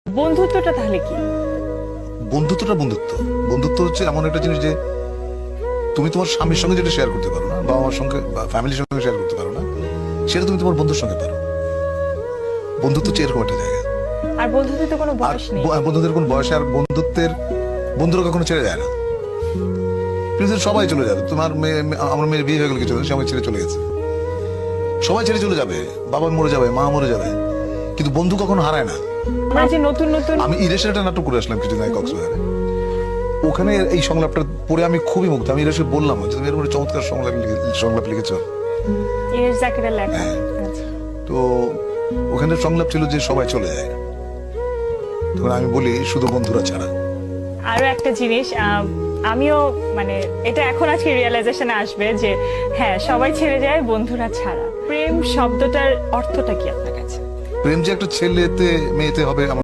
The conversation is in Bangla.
বন্ধুত্বটা তাহলে কি? বন্ধুত্বটা বন্ধুত্ব বন্ধুত্ব হচ্ছে এমন একটা জিনিস যে তুমি তোমার স্বামীর সঙ্গে যেটা শেয়ার করতে পারো না, বাবা মার সঙ্গে বা ফ্যামিলির সঙ্গে শেয়ার করতে পারো না, সেটা তুমি তোমার বন্ধুর সঙ্গে পারো। বন্ধুত্ব হচ্ছে এরকম একটা জায়গা। আর বন্ধুত্বের তো কোনো আর বয়স নেই। বন্ধুদের কোন বয়সে, আর বন্ধুরা কখনো ছেড়ে যায় না। পৃথিবীর সবাই চলে যাবে, তোমার আমার মেয়ের বিয়ে হয়ে গেল, কিছু সবাই ছেড়ে চলে গেছে, সবাই ছেড়ে চলে যাবে, বাবা মরে যাবে, মা মরে যাবে, কিন্তু বন্ধু কখনো হারায় না। আমরা যে নতুন নতুন আমি ইরেশের একটা নাটক করে আসলাম কিছুদিন আগে কক্সবাজারে। ওখানে এই সংলাপটা পড়ে আমি খুবই মুগ্ধ। আমি ইরেশকে বললাম যে তুমি এরকম একটা চমৎকার সংলাপ লিখেছো। ইরেশ জাকিরের লেখা। হ্যাঁ। আচ্ছা। তো ওখানে সংলাপ ছিল যে সবাই চলে যায়, তখন আমি বলি শুধু বন্ধুরা ছাড়া। আরো একটা জিনিস, আমিও মানে এটা এখন আজকে রিয়েলাইজেশনে আসবে যে হ্যাঁ, সবাই ছেড়ে যায় বন্ধুরা ছাড়া। প্রেম শব্দটার অর্থটা কি আপনার কাছে? প্রেম যে একটা ছেলেতে মেয়েতে হবে